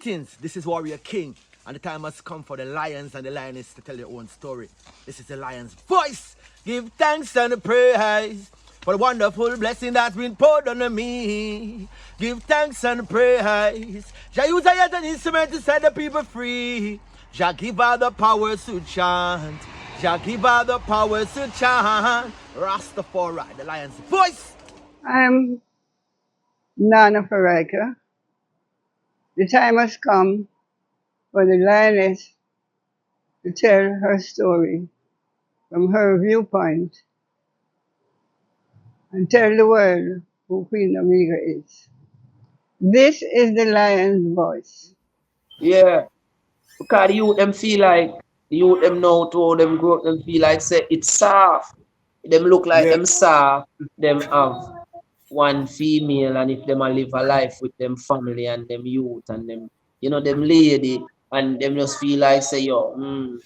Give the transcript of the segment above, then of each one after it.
Greetings, this is Warrior King, and the time has come for the lions and the lioness to tell their own story. This is the lion's voice. Give thanks and praise for the wonderful blessing that's been poured on me. Give thanks and praise. Jah use I as an instrument to set the people free. Jah give all the powers to chant. Jah give all the powers to chant. Ras Tafari, the lion's voice. I'm Nana Farika. The time has come for the lioness to tell her story from her viewpoint and tell the world who Queen Omega is. This is the lion's voice. Yeah, because the youth them feel like the youth them now to how them grow up, them feel like say it's soft. Them look like Yeah. them soft. Them have one female, and if them a live a life with them family and them youth and them, them lady, and them just feel like say yo,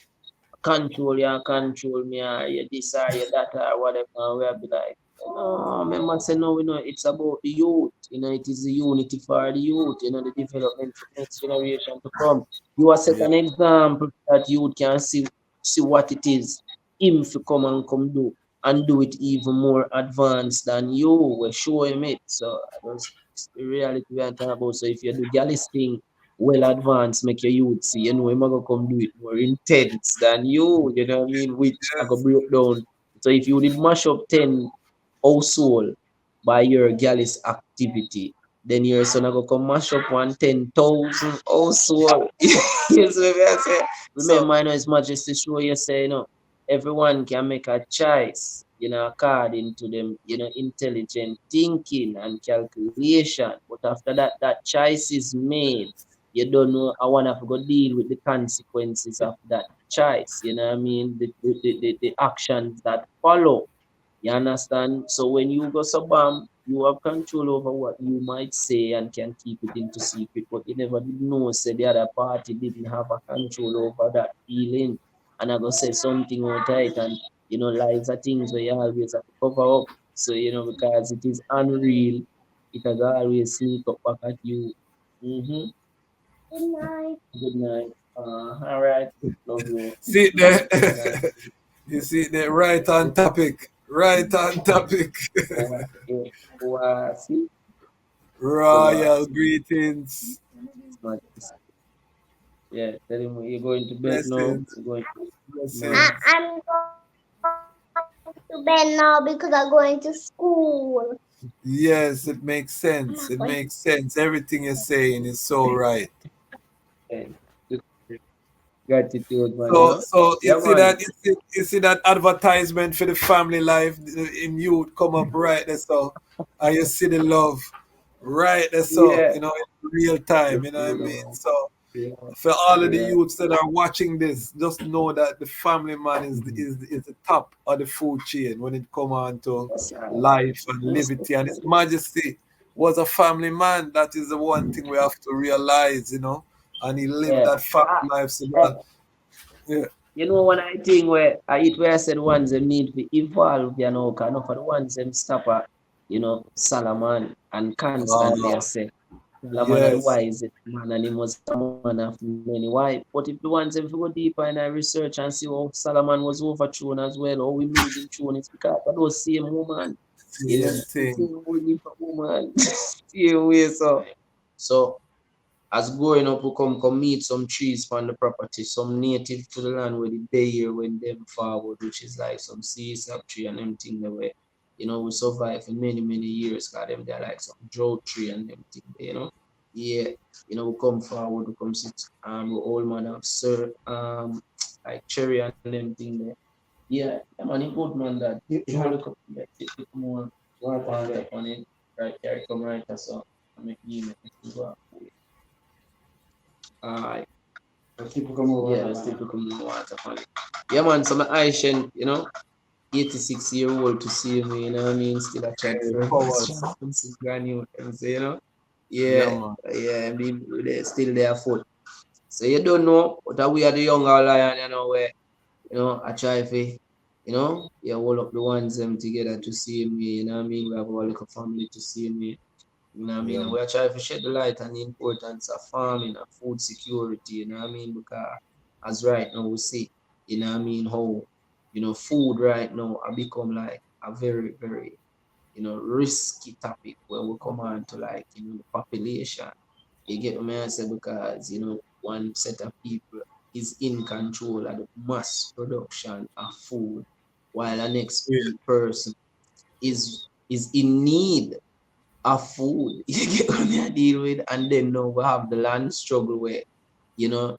control you, control me, or you this or you that or whatever. And we'll be like, no, remember say no, it's about the youth. It is the unity for the youth. The development for the next generation to come. You are set Yeah. an example that youth can see what it is him to come do and do it even more advanced than you were showing it. So that's the reality we are talking about. So if you do gallus thing well advanced, make your youth see, him gonna come do it more intense than you know what I mean? Which I go break down. So if you did mash up 10 household by your gallus activity, then your son gonna come mash up 10,000 household. You see what I say? Remember, I know His Majesty show you say, everyone can make a choice, according to them, intelligent thinking and calculation. But after that, that choice is made. You don't know, I want to go deal with the consequences of that choice. You know what I mean? The actions that follow. You understand? So when you go subbam, you have control over what you might say and can keep it into secret. But you never did know, say the other party didn't have a control over that feeling. And I go say something out it, and lies are things where you always have to cover up. So because it is unreal, it has always sneak up back at you. Mm-hmm. Good night. Good night. All right. Love you. See there. You see there, right on topic. Right on topic. See? Royal greetings. Yeah, tell him you're going to bed now. Blessings. You're going to Blessings. I'm going to bed now because I'm going to school. Yes, it makes sense. It makes sense. Everything you're saying is so right. gratitude, man. So Yeah, you see man. that you see that advertisement for the family life in youth come up right there, so and you see the love right there, so Yeah. in real time, you know what I mean? So for all of the youths that are watching this, just know that the family man is the top of the food chain when it come on to life and liberty. And His Majesty was a family man. That is the one thing we have to realize, and he lived that family life. So that, yeah. When I think where I said ones them need to evolve, kind for the ones them stop at, Solomon and constantly I say Solomon and the Yes. wisest man, and he was a man of many wives. But if the ones them go deeper in our research and see how Solomon was overthrown as well, or we made him thrown, it's because of those same woman. Same thing. Same woman. Same way, so as growing up, we come meet some trees on the property, some native to the land where they here when them forward, which is like some sap tree and them thing that way. We survive for many, many years, because them they're like some drought tree and them thing, Yeah, we come forward, we come sit with old man of sir, like cherry and them thing there. Yeah, man, it good man that. Look up there, take more water on it, right there, come right so I make you go. Alright. People come over. Yeah, people come over water for it. Yeah, man, so my Aishan, 86-year-old to see me, what I mean? Still a chat for granule, Yeah, Yeah, man. yeah, I mean, they're still there foot. So you don't know, but we are the younger lion, where, I try to, hold up the ones them together to see me, what I mean? We have our little family to see me. You know what I mean? Yeah. And we are trying to shed the light on the importance of farming and food security, you know what I mean? Because as right now we see, you know what I mean, how, food right now have become like a very, very, risky topic when we come on to like, the population. You get what I say? Because, one set of people is in control of the mass production of food, while the next Yeah. person is in need of food. You get what I deal with, and then now we have the land struggle where you know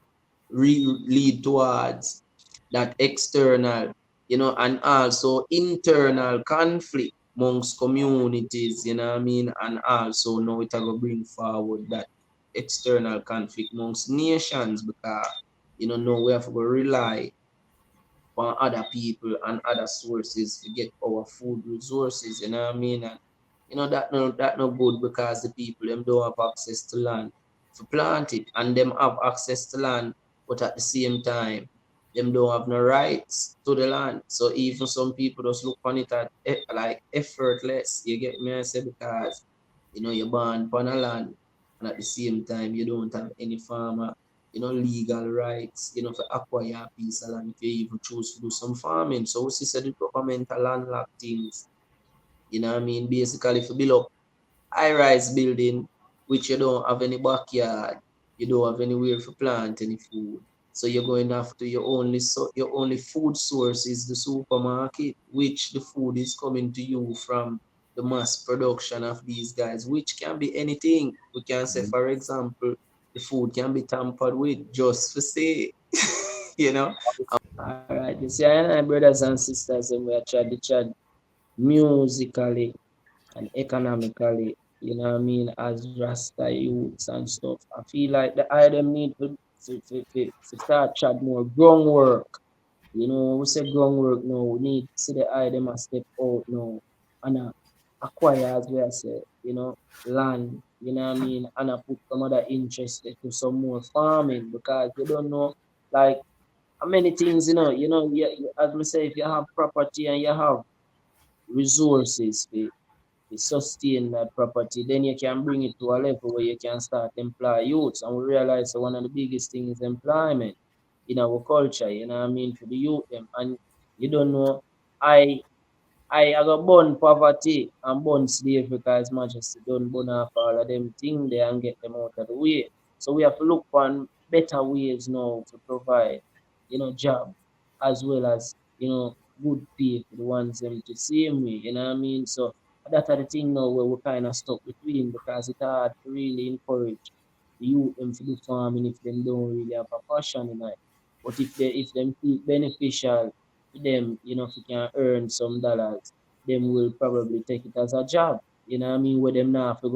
lead towards that external, and also internal conflict amongst communities. You know what I mean, and also now it will bring forward that external conflict amongst nations because now we have to rely on other people and other sources to get our food resources, you know what I mean? And that no good because the people them don't have access to land to plant it and them have access to land, but at the same time, them don't have no rights to the land. So even some people just look on it at like effortless. You get me I say because you're born on a land and at the same time you don't have any farmer legal rights, to acquire a piece of land if you even choose to do some farming. So we see the government landlocked things, you know what I mean? Basically, if you build up high-rise building, which you don't have any backyard, you don't have anywhere to plant any food. So you're going after your only food source is the supermarket, which the food is coming to you from the mass production of these guys, which can be anything. We can say, for example, the food can be tampered with just for say, you know. All right, you see, I brothers and sisters, and we are trying to chat musically and economically, what I mean, as Rasta youths and stuff. I feel like the item need to start chat more groundwork. We say groundwork now, we need to see the item a step out now and acquire, as we are say, land, what I mean, and put some other interest into some more farming because you don't know, like, how many things, as we say, if you have property and you have resources to sustain that property, then you can bring it to a level where you can start employ youths. And we realize that one of the biggest things is employment in our culture, what I mean, for the youth them. And you don't know, I I got born poverty and born slavery because Majesty done burn off all of them things there and get them out of the way. So we have to look for better ways now to provide, job as well as, good pay for the ones them to same way, you know what I mean? So that are the thing now where we're kind of stuck between because it's hard to really encourage the youth them to do farming if they don't really have a passion in it. But if them feel beneficial to them, if you can earn some dollars, them will probably take it as a job. You know what I mean? Where them now have to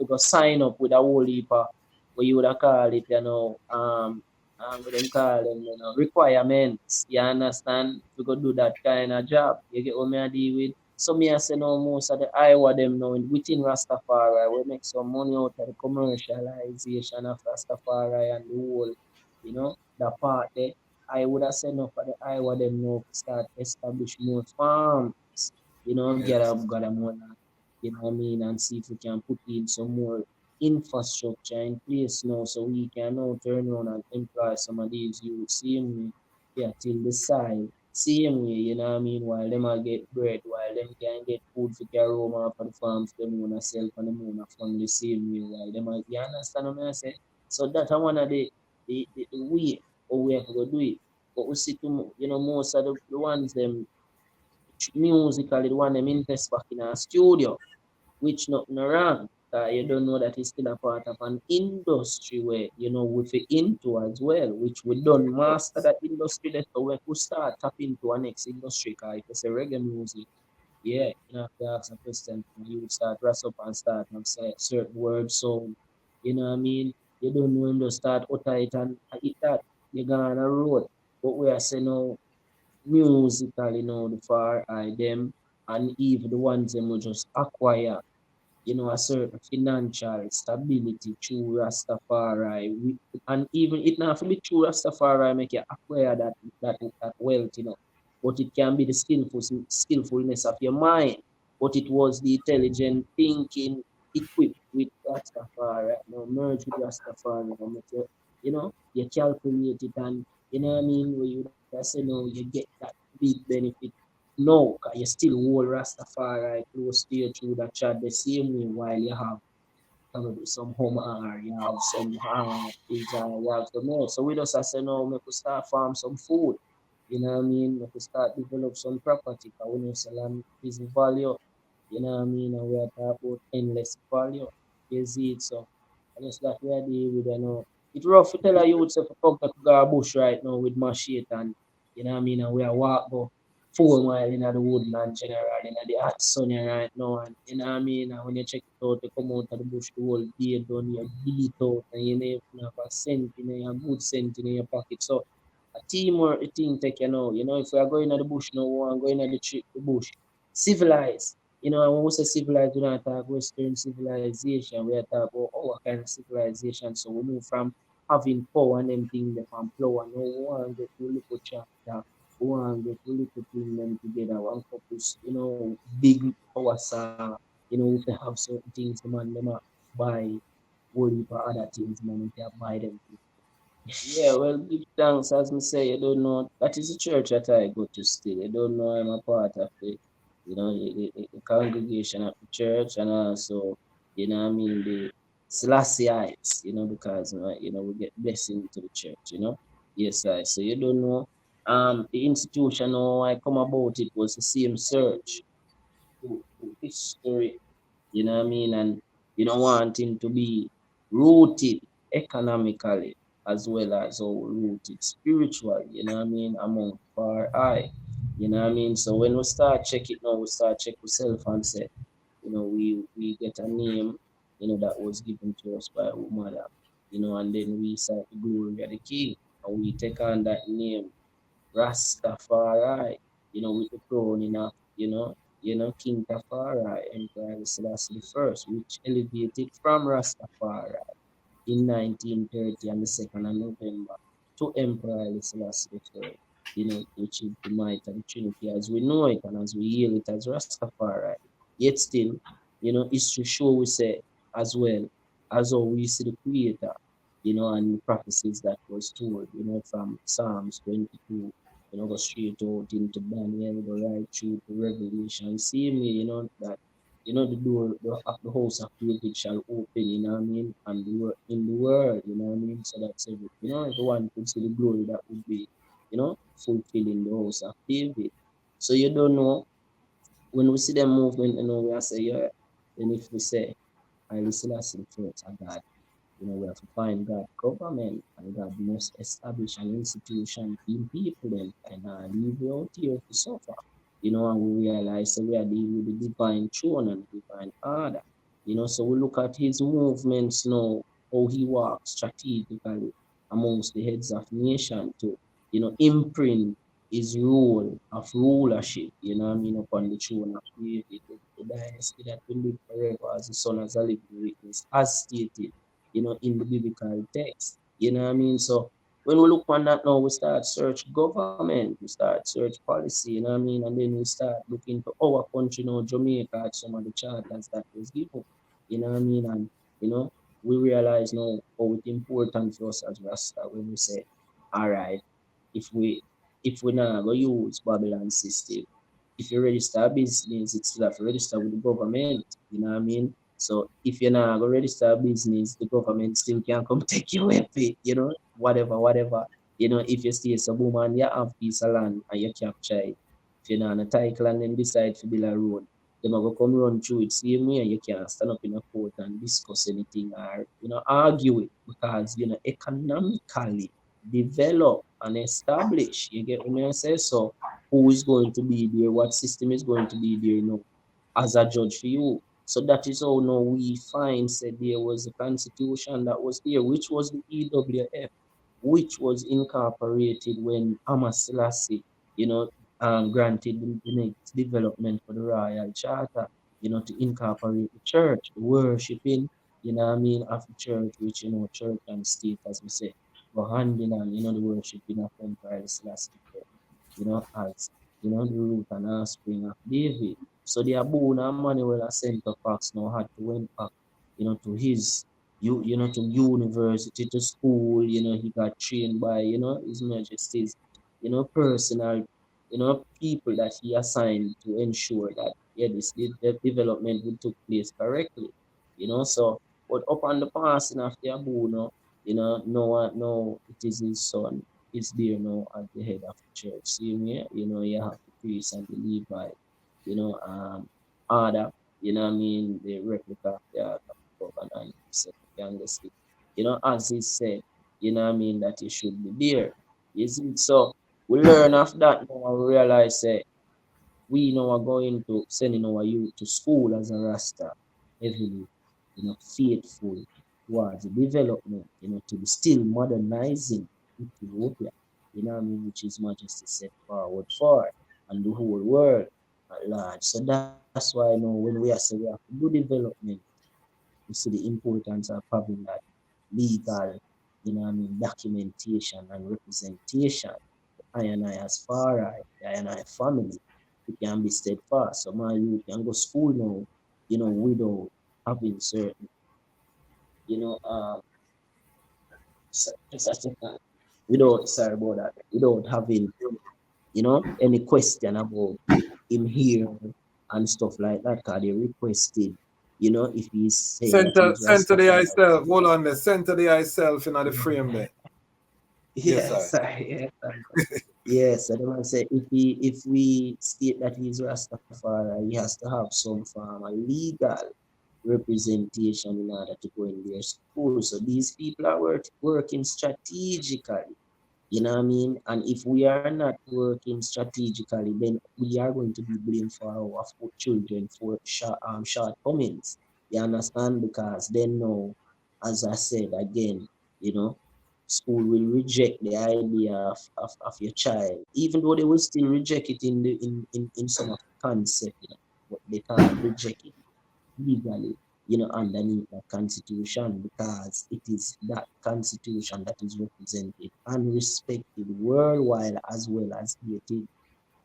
go sign up with a whole heap of what you would have call it, what them call them, requirements. You understand? To go do that kind of job. You get what me I deal with? So me I say no most of the Iowa them now within Rastafari, we make some money out of the commercialization of Rastafari and the whole, the part there. I would have said no for the Iowa them now to start establish more farms, get Yes. up, got them one, you know what I mean, and see if we can put in some more infrastructure in place now so we can now turn around and employ some of these youth same way, yeah, till the side. Same way, you know what I mean, while them are get bread, while them can get food for carry home off of the farms, them wanna sell for them wanna from the same way, while them are, you understand what I say? So that's one of the way or we have to go do it. But we see too, most of the ones them musically, the one them invest back in a studio, which nothing wrong. You don't know that it's still a part of an industry where, we fit into as well, which we don't master that industry, that's how we could start tap into our next industry. Because if it's a reggae music, yeah, have to ask a question, and you would start dress up and start and say certain words. So, you know what I mean? You don't know when to start utter it and hit that. You're gonna road. But we are saying now musically now the far I them and even the ones them will just acquire, a certain financial stability through Rastafari. And even it not have to be through Rastafari make you acquire that wealth, but it can be the skillfulness of your mind. but it was the intelligent thinking equipped with Rastafari, merged with Rastafari, you know, you calculate it and, you know what I mean, where you would say, no, you get that big benefit. No, 'cause you still hold Rastafari close to you through that chat the same way while you have probably some home or you have some pigs or you have some more. So we just say no, we could start farm some food. You know what I mean? We could start develop some property because we know land is value. You know what I mean? And we are talking about endless value. You see it so. And it's that we are dealing with, you know. It's rough to tell a youth to come to the bush right now with machete and you know what I mean, and we are walk go 4 mile in the woodland general in the hot sun here right now and you know what I mean and when you check it out you come out of the bush the whole day done you beat out and you never have a cent in your good cent in your pocket. So a teamwork the thing take you know if we are going to the bush now we want going to the bush civilized. You know, and when we say civilized, we don't talk Western civilization. We are talking about our kind of civilization. So we move from having power and them things that can flow and now we want to get to little chapter one get really putting them together, one focus, you know, big power star, you know, if they have certain things, the man them buy worry for other things, man, if they buy them. Yeah, well, give thanks, as me say, you don't know, that is the church that I go to still. You don't know I'm a part of the congregation of the church and also, you know what I mean, the Selassieites, you know, because, we get blessing to the church, you know. Yes, I. So you don't know, the institution, how I come about it was the same search to history, you know what I mean? And you don't want him to be rooted economically as well as how rooted spiritually, you know what I mean, among far eye. You know what I mean? So when we start check it now, we start check ourselves and say, we get a name, that was given to us by our mother, and then we start to glory of the king and we take on that name Ras Tafari, with the crowning of, King Tafari, Emperor Selassie the First, which elevated from Ras Tafari in 1930 on the 2nd of November to Emperor Haile Selassie III, which is the might of the Trinity as we know it and as we hail it as Rastafari. Yet still, it's to show we say as well as how we see the Creator, and the prophecies that was told, from Psalms 22, go straight out into Daniel, go right through to Revelation. See me, that the door of the house of David shall open, you know what I mean, and in the world, you know what I mean. So that's everything. Everyone could see the glory that would be, fulfilling the house of David. So you don't know when we see the movement, we are say, yeah, then if we say, I listen first, I God. We have to find God government and God must establish an institution in people then and leave you out here to suffer. And we realize that we are dealing with the divine throne and the divine order. So we look at his movements now, how he works strategically amongst the heads of nation to, imprint his role of rulership, what I mean, upon the throne of David, the dynasty that will live forever as the son as a living witness, as stated in the biblical text. You know what I mean? So when we look on that now, we start search government, we start search policy, you know what I mean? And then we start looking to our country now, Jamaica, at some of the charters that was given. You know what I mean? And we realize now how it's important for us as Rasta when we say, all right, if we not go use Babylon system, if you register a business, it's still have to register with the government. You know what I mean? So if you're not going to register a business, the government still can come take you away, whatever. If you stay a woman, you have piece of land and you capture it. If you're not on a title and then decide to build a road, they might go come run through it same way and you can't stand up in a court and discuss anything or, argue it because, economically develop and establish. You get what I say? So who is going to be there, what system is going to be there, as a judge for you. So that is how now we find said there was a constitution that was there, which was the EWF, which was incorporated when Amos Selassie, granted the next development for the Royal Charter, to incorporate the church, the worshiping, what I mean, of the church, which, church and state, as we say, go hand in hand, the worshiping of Emperor Selassie, as, the root and offspring of David. So the Abuna Manuel Center Fox now had to went back, to his to university, to school, he got trained by, His Majesty's, personal, people that he assigned to ensure that, yeah, the development would took place correctly, so, but upon the passing of the Abuna, no, it is his son is there now at the head of the church. See me, you have the priest and the Levite, order, the replica of the Ark of the Covenant, youngest, as he said, that he should be there. You see, so we learn after that now and realize that we now are going to sending our youth to school as a Rasta, heavily, faithful towards the development, to be still modernizing Ethiopia, which His Majesty set forward for, and the whole world at large. So that's why when we are saying we have to do development, we see the importance of having that legal, documentation and representation. I and I as far as I and I family, it can be steadfast. So my youth can go school now, without having certain, without having, any question about him here and stuff like that, because they requested, if he's saying center the eye self. Hold on there. Center the eye self in the frame there. Yes, sir. Yes, I don't say if we state that he's Rastafari, he has to have some form of legal representation in order to go in their school. So these people are working strategically. You know what I mean? And if we are not working strategically, then we are going to be blamed for our children for shortcomings. You understand? Because they know, as I said again, school will reject the idea of your child, even though they will still reject it in some of the concept, but they can't reject it legally, underneath the constitution, because it is that constitution that is represented and respected worldwide as well as hated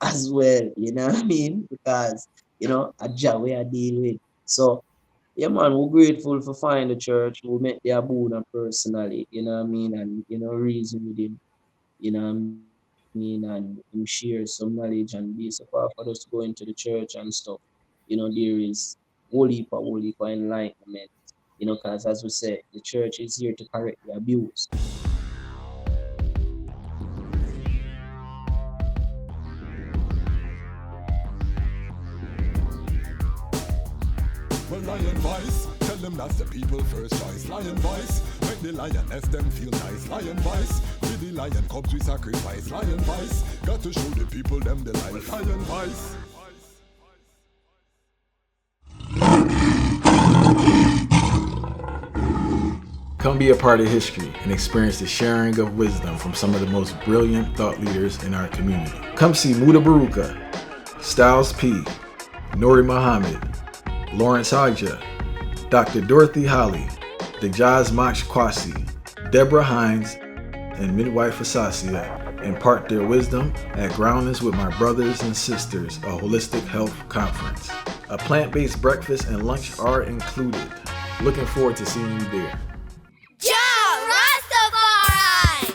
as well, you know what I mean? Because, a job we are dealing with. So, yeah, man, we're grateful for finding the church. We met the Abuna personally, you know what I mean? And, reason with him, you know what I mean? And him share some knowledge and be support for us to go into the church and stuff. There is whole heap of enlightenment, because as we said, the church is here to correct the abuse. Well, lion voice, tell them that's the people first choice. Lion voice, make the lioness them feel nice. Lion voice, with the lion cubs we sacrifice. Lion voice, got to show the people them the life. Lion voice. Come be a part of history and experience the sharing of wisdom from some of the most brilliant thought leaders in our community. Come see Muda Baruka, Styles P, Nori Muhammad, Lawrence Haja, Dr. Dorothy Holly, Dejaz Mach Kwasi, Deborah Hines, and Midwife Asasia impart their wisdom at Groundless with My Brothers and Sisters, a holistic health conference. A plant-based breakfast and lunch are included. Looking forward to seeing you there. Ras Tafari!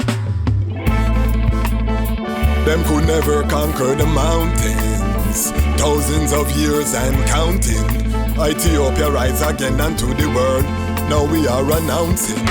Them could never conquer the mountains. Thousands of years and counting. Ethiopia rise again unto the world. Now we are announcing.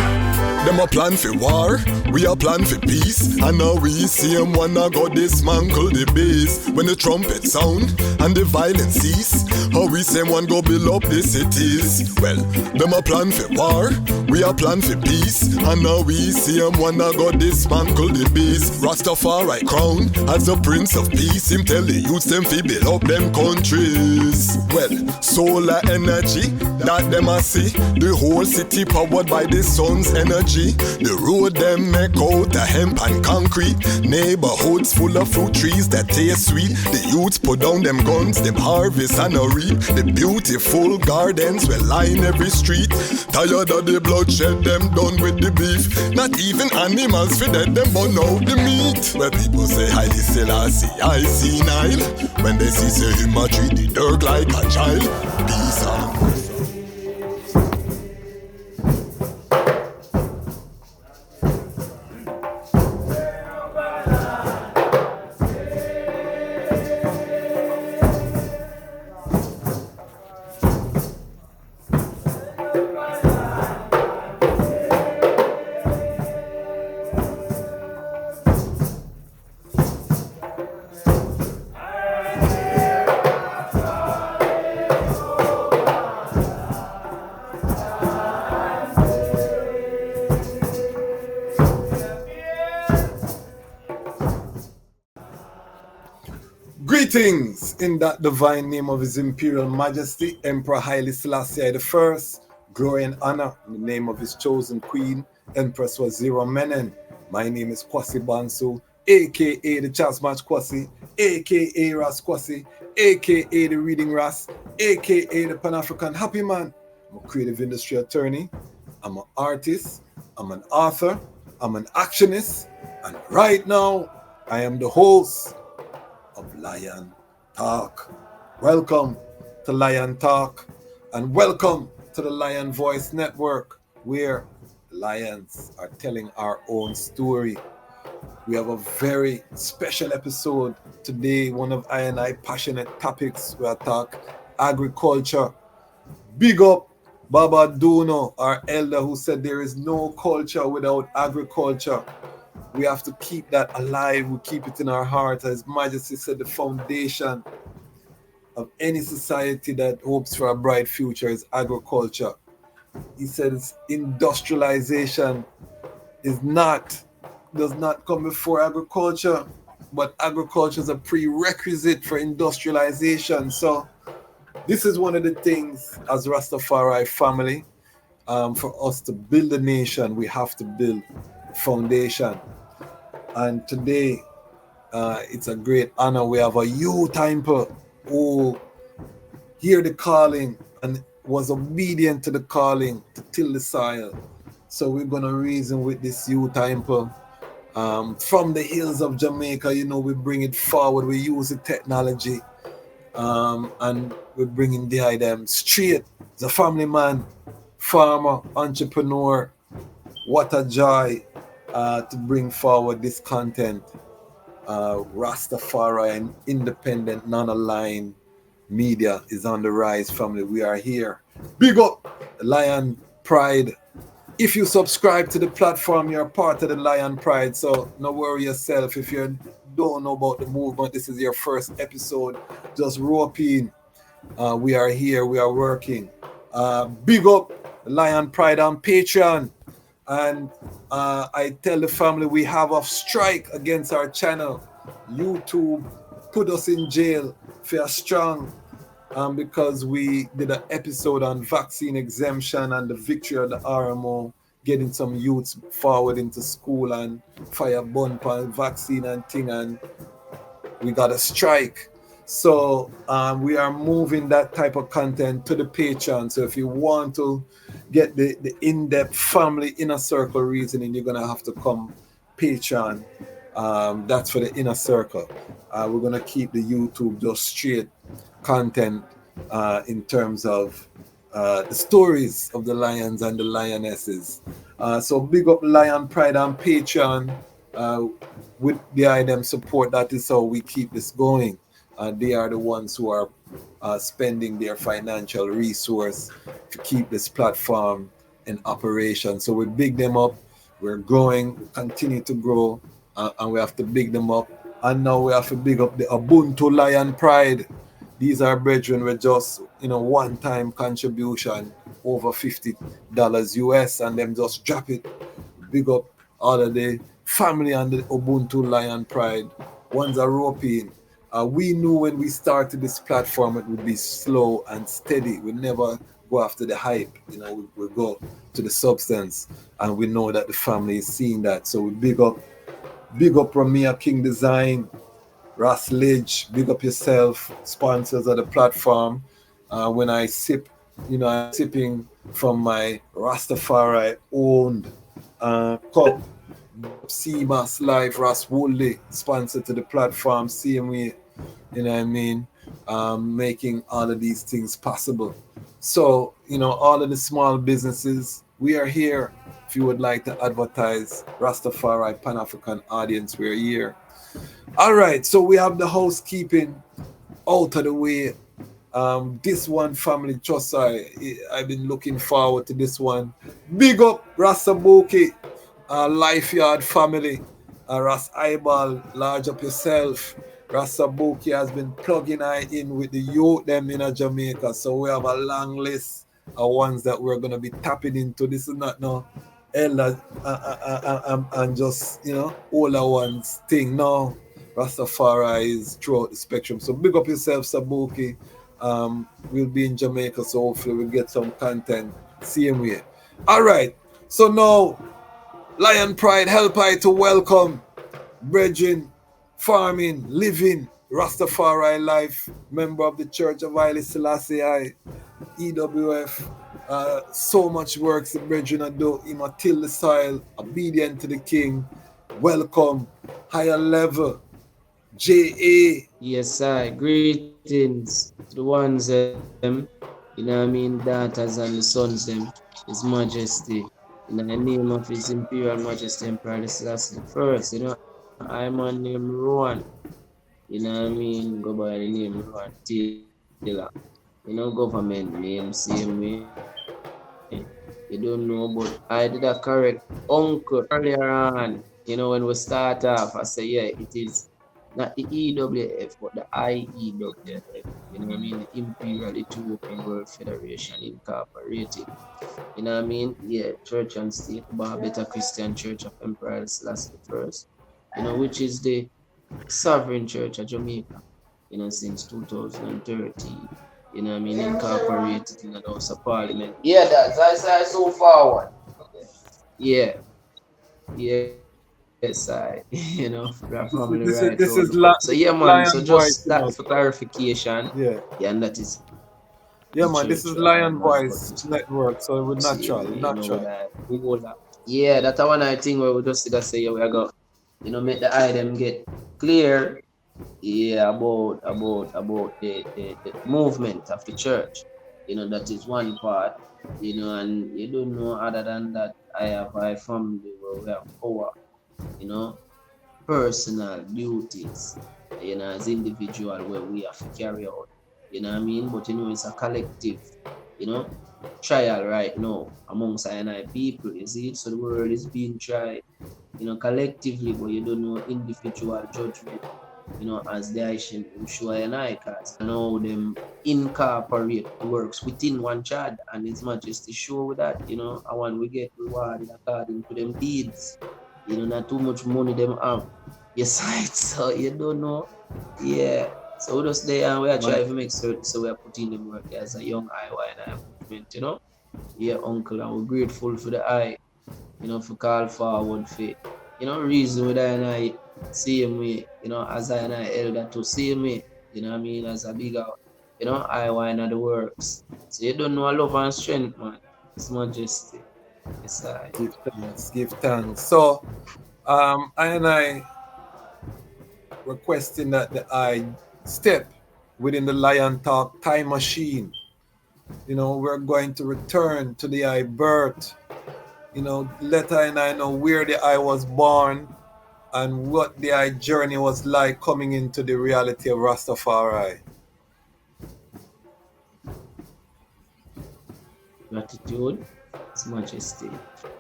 Them a plan for war, we a plan for peace. And now we see them wanna go dismantle the base. When the trumpet sound and the violence cease, how we say one go build up the cities. Well, them a plan for war, we a plan for peace. And now we see them wanna go dismantle the base. Rastafari crown as the Prince of Peace. Him tell the youths them fi build up them countries. Well, solar energy that them a see. The whole city powered by the sun's energy. energy. The road them make out the hemp and concrete. Neighborhoods full of fruit trees that taste sweet. The youths put down them guns, them harvest and a reap. The beautiful gardens will line every street. Tired of the bloodshed, them done with the beef. Not even animals for that, them burn out the meat. Where people say Haile Selassie, I see Nile. When they see say him a treat the dirt like a child. Peace and Greetings in that divine name of His Imperial Majesty, Emperor Haile Selassie I. Glory and honor in the name of his chosen queen, Empress Wazira Menen. My name is Kwasi Bansu, aka the Chas Match Kwasi, aka Ras Kwasi, aka the Reading Ras, aka the Pan-African Happy Man. I'm a creative industry attorney, I'm an artist, I'm an author, I'm an actionist, and right now I am the host of Lion Talk. Welcome to Lion Talk and welcome to the Lion Voice Network, where lions are telling our own story. We have a very special episode today, one of I passionate topics. We'll talk agriculture. Big up Baba Duno, our elder, who said there is no culture without agriculture. We have to keep that alive. We keep it in our heart. As Majesty said, the foundation of any society that hopes for a bright future is agriculture. He says industrialization does not come before agriculture, but agriculture is a prerequisite for industrialization. So this is one of the things as Rastafari family, for us to build a nation, we have to build foundation. And today, it's a great honor. We have a youth temple who hear the calling and was obedient to the calling to till the soil. So we're going to reason with this youth temple. From the hills of Jamaica, we bring it forward. We use the technology, and we're bringing the item straight. As a family man, farmer, entrepreneur, what a joy to bring forward this content. Ras Tafari and independent, non-aligned media is on the rise, family. We are here. Big up Lion Pride. If you subscribe to the platform, you're part of the Lion Pride. So no worry yourself. If you don't know about the movement, this is your first episode. Just rope in. We are here. We are working. Big up Lion Pride on Patreon. And I tell the family we have a strike against our channel. YouTube put us in jail for strong because we did an episode on vaccine exemption and the victory of the RMO, getting some youths forward into school and fire bumper vaccine and thing, and we got a strike. So we are moving that type of content to the Patreon. So if you want to get the in-depth family inner circle reasoning, you're going to have to come Patreon. That's for the inner circle. We're going to keep the YouTube just straight content in terms of the stories of the lions and the lionesses. So big up Lion Pride on Patreon. With the item support, that is how we keep this going. They are the ones who are spending their financial resource to keep this platform in operation. So we big them up. We're growing, we continue to grow, and we have to big them up. And now we have to big up the Ubuntu Lion Pride. These are brethren with just one-time contribution over $50 US, and them just drop it. Big up all of the family and the Ubuntu Lion Pride. Ones are roping. We knew when we started this platform it would be slow and steady. We never go after the hype. We go to the substance, and we know that the family is seeing that. So we big up Ramia King Design, Ras Lidge, big up yourself, sponsors of the platform. When I sip, I'm sipping from my Rastafari owned cup. CMAS Life, Ras Woolly, sponsor to the platform, same way, you know what I mean? Making all of these things possible. So, all of the small businesses, we are here. If you would like to advertise Rastafari Pan African audience, we're here. All right, so we have the housekeeping out of the way. This one family trust I've been looking forward to this one. Big up Rasabuki, Life Yard family, Ras Eyeball, large up yourself. Rasabuki has been plugging in with the youth them in Jamaica. So we have a long list of ones that we're gonna be tapping into. This is not no elder and just older ones thing. No, Rastafari is throughout the spectrum. So big up yourself, Sabuki. We'll be in Jamaica, so hopefully we'll get some content. Same way. All right. So now, Lion Pride help I to welcome Brethren, farming, living, Rastafari life, member of the Church of Haile Selassie I, EWF. So much works the Brethren do. Him a till the soil, obedient to the King. Welcome, higher level, J.A. Yes, I. Greetings to the ones daughters and the sons His Majesty, in the name of His Imperial Majesty Emperor Selassie first, I'm on name Rowan, go by the name Rowan Taylor, government name same way. You don't know, but I did a correct uncle earlier on, when we start off, I say, yeah, it is not the EWF, but the IEWF, the Imperial Ethiopian World Federation Incorporated, yeah, Church and State, Better Christian Church of Emperor Selassie First, which is the sovereign church of Jamaica, since 2013, incorporated in the House of Parliament. Yeah, that's I say so forward. Yeah, yes, I, that family This is right this round is, the cup. So this yeah, is man. So Lion Voice, just that for clarification, Yeah. yeah, and that is Yeah, the man, this church is where I Lion am and Voice got Network, so we're see, natural, with natural. that whole lot. Yeah, that's one I think where we just say yeah, we are go, make the item get clear. Yeah, about the movement of the church. That is one part. And you don't know other than that I have a family where we have our, you know, personal duties, as individual where we have to carry out. But it's a collective, you know, trial right now amongst I people, you see. So the world is being tried, collectively, but you don't know individual judgment, as the Aishin Ushua and I cast. And how them incorporate works within one child and His Majesty show that, and when we get rewarded according to them deeds, not too much money them have. Yes, right. So you don't know. Yeah. So we just there and we are trying to make certain so we are putting them work as a young IY and movement, Yeah, uncle, and we're grateful for the eye, for call forward for, reason with I and I same way, as I and I elder to same way, as a bigger, I wine of the works. So you don't know love and strength, man. His Majesty. Yes, I. Give thanks. So, I and I requesting that the I step within the Lion Talk time machine. We're going to return to the I birth. Let I and I know where the I was born and what the I journey was like coming into the reality of Rastafari. Gratitude, His Majesty.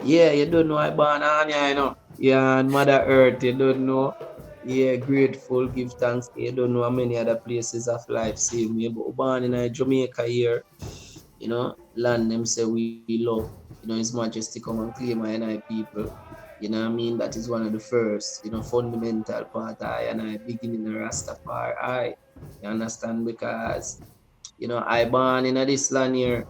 Yeah, you don't know I born on ya, Yeah, and Mother Earth, you don't know. Yeah, grateful, give thanks. You don't know how many other places of life same way. But born in Jamaica here, land them say we love. His Majesty come and claim I people. That is one of the first, fundamental part I beginning the Rastafari. You understand? Because, I born in this land here,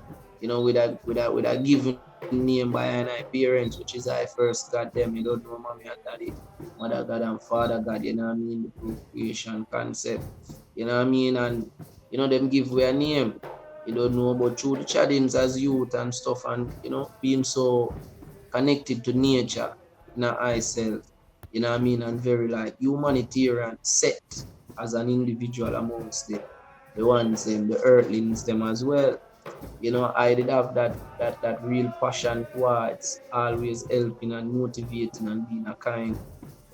with a given name by and I parents, which is I first got them. You don't know mommy and daddy, mother God and father God, you know what I mean? The procreation concept, you know what I mean? And them give we a name. You don't know about through the challenge as youth and stuff, and being so connected to nature in I self, you know what I mean, and very like humanitarian set as an individual amongst the ones them, the earthlings them as well. I did have that real passion towards always helping and motivating and being a kind,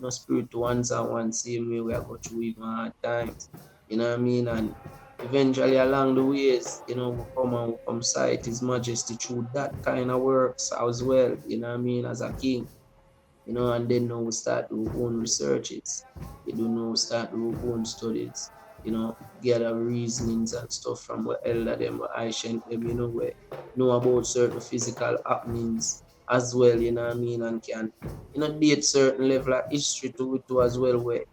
spirit to ones and one same way we are go through even hard times. You know what I mean? And eventually along the ways, we come and we come sight His Majesty through that kind of works as well, you know what I mean, as a king. And then now we start our own researches. We start our own studies, gather reasonings and stuff from what elder them, what ancient them, we know about certain physical happenings as well, you know what I mean, and can, date certain level of history to it too as well, where,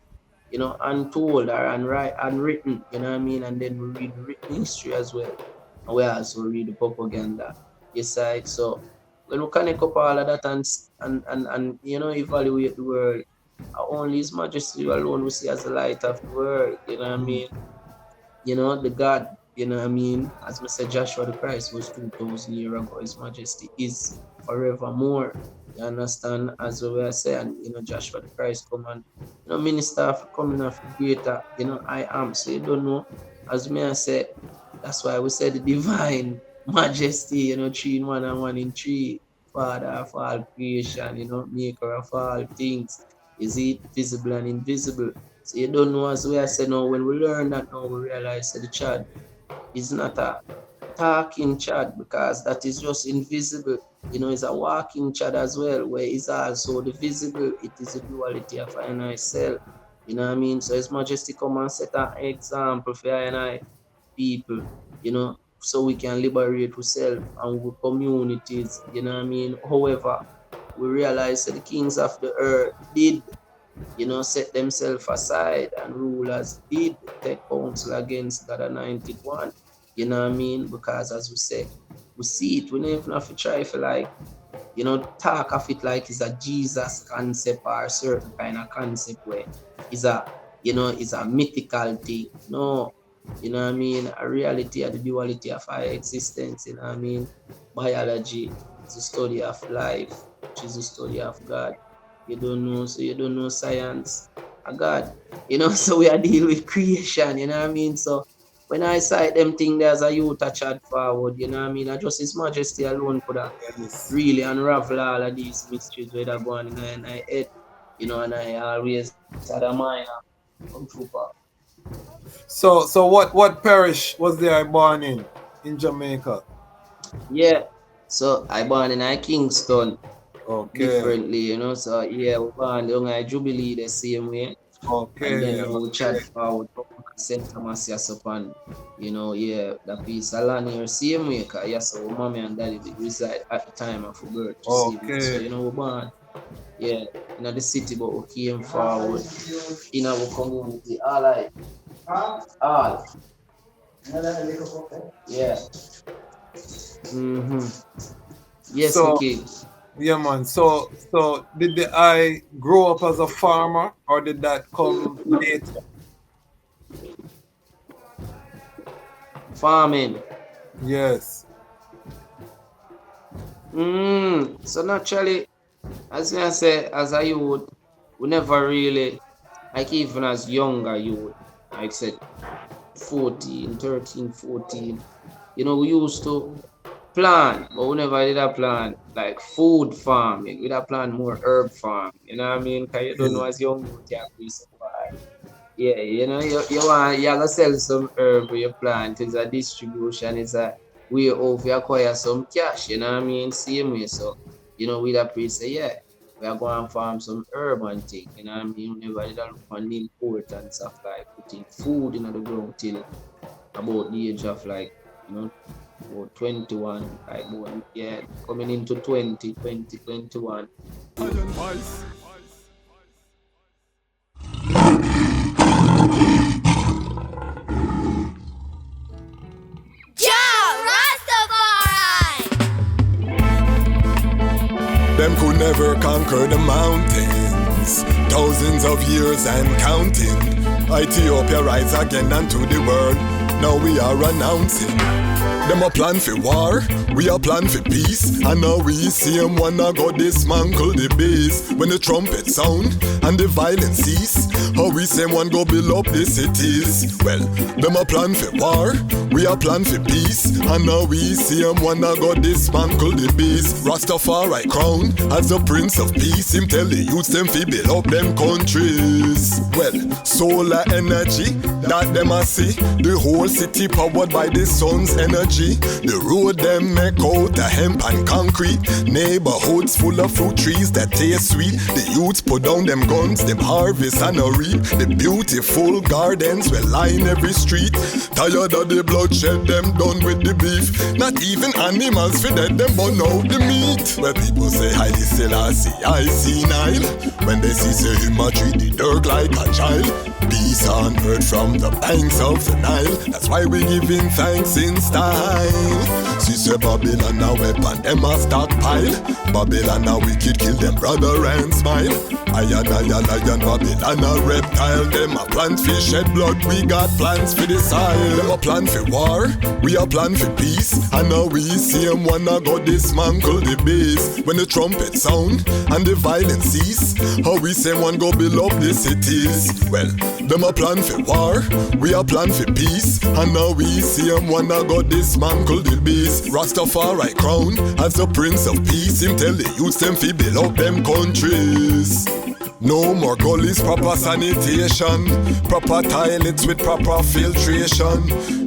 untold or unwritten, you know what I mean, and then we read the written history as well. And we also read the propaganda, yes, side. So when we connect up all of that and evaluate the world, only His Majesty alone we see as the light of the world, you know what I mean? The God, you know what I mean? As we said, Joshua the Christ was 2,000 years ago, His Majesty is forevermore. You understand? As we were saying, Joshua the Christ come and, minister for coming of greater, I am. So you don't know, as me I say, that's why we say the divine majesty, 3 in 1 and 1 in 3, Father of all creation, maker of all things. Is it visible and invisible? So you don't know, as we are saying now, when we learn that now, we realize that the child is not a talking child, because that is just invisible. It's a walking child as well, where it's also the visible. It is a duality of I and I self. You know what I mean? So His Majesty come and set an example for I and I people, so we can liberate ourselves and our communities, you know what I mean? However, we realize that the kings of the earth did, set themselves aside, and rulers did take counsel against God Anointed One, you know what I mean? Because as we say, we see it, we don't even have to try for like, talk of it like it's a Jesus concept or a certain kind of concept where it's a mythical thing. No, you know what I mean? A reality of the duality of our existence, you know what I mean? Biology is the study of life, which is the study of God. You don't know, so you don't know science of God. So we are dealing with creation, you know what I mean? So when I cite them things there's a youth a chat forward, you know what I mean? I just His Majesty alone could have really unravel all of these mysteries where they're going in my head, and I always had a mind come true far. So what parish was there born in Jamaica? Yeah, so I born in Kingston. Okay. Differently, so yeah, we born down at Jubilee the same way. Okay. And then we chat forward St. Thomas upon, yeah, the piece of land here same way, because yes, our mommy and daddy did reside at the time of birth to see me. So we born, yeah, in the city, but we came forward in our community, all. Yeah. Yes, so, okay. Yeah, man. So did I grow up as a farmer, or did that come later? Farming. Yes. So naturally, as I say, as a youth, we never really, like even as younger youth, like I said, 13, 14, we used to plan, but we never did a plan like food farming. We did a plan more herb farming, you know what I mean? Because you don't know as young youth, you have to survive. Yeah, you gotta sell some herb with your plant. It's a distribution, it's a way of you acquire some cash, you know what I mean? Same way, so, we that priest say, yeah, we are going to farm some herb and thing, you know what I mean? We never did look on the importance of like putting food in the ground till about the age of like, about 21, like about, yeah, coming into 21. Ras Tafari! ever conquer the mountains. Thousands of years and counting. Ethiopia rise again unto the world. Now we are announcing. Them a plan for war, we a plan for peace. And now we see them wanna go dismantle the base. When the trumpet sound and the violence cease, how we say one go build up the cities. Well, them a plan for war, we a plan for peace. And now we see them wanna go dismantle the base. Ras Tafari crown as the Prince of Peace. Him tell the youths them fi build up them countries. Well, solar energy that them a see. The whole city powered by the sun's energy. The road them make out the hemp and concrete. Neighborhoods full of fruit trees that taste sweet. The youths put down them guns, them harvest and a reap. The beautiful gardens will line every street. Tired of the bloodshed, them done with the beef. Not even animals for that, them burn out the meat. Where people say Haile Selassie, I see Nile. When they see say him a treat the dirt like a child. Peace on earth from the banks of the Nile. That's why we giving thanks in style. See say Babylon a weapon, them a stockpile. Babylon a wicked, kill them brother and smile. Lion, Babylon a reptile. Them a plant fish, shed blood, we got plans for the soil. Them a plan for war, we a plan for peace. And now we see them wanna go dismantle the base. When the trumpet sound and the violence cease, how we say one go build up the cities. Well, them a plan for war, we a plan for peace. And now we see them wanna go dismantle the base. Ras Tafari crown as the Prince of Peace. Him tell the youths them fi build up them countries. No more gullies, proper sanitation. Proper toilets with proper filtration.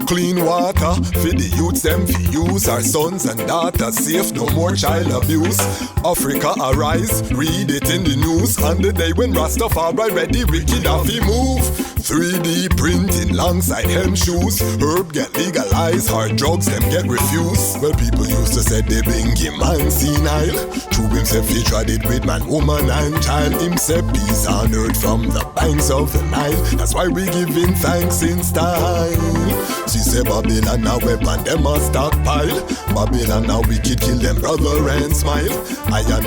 Clean water for the youths them fi use. Our sons and daughters safe, no more child abuse. Africa arise, read it in the news. On the day when Rastafari ready, wicked have fi move. 3D printing alongside hem shoes. Herb get legalized, hard drugs them get refused. Well, people used to say they bring him man senile. True himself he tried it with man, woman and child. Himself peace on earth from the banks of the Nile. That's why we giving thanks in style. She say Babylon a weapon, them a stockpile. Babylon a wicked, kill them brother and smile. Lion,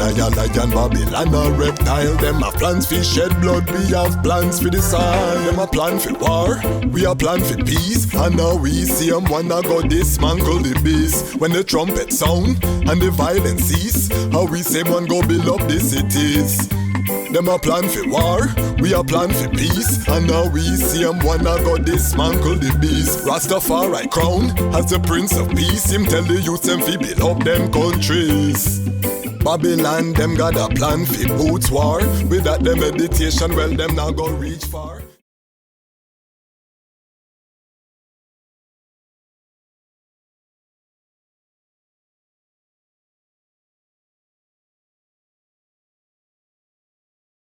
Babylon a reptile. Them a plans for shed blood, we have plans for the soil. Them a plan for war, we a plan for peace. And now we see them wanna go dismantle the base. When the trumpet sound and the violence cease, how we say one go build up the cities. Them a plan for war, we a plan for peace. And now we see them wanna go dismantle the beast. Ras Tafari crown as the Prince of Peace. Him tell the youths them fi build up them countries. Babylon them got a plan for boots war. Without the meditation, well them now go reach far.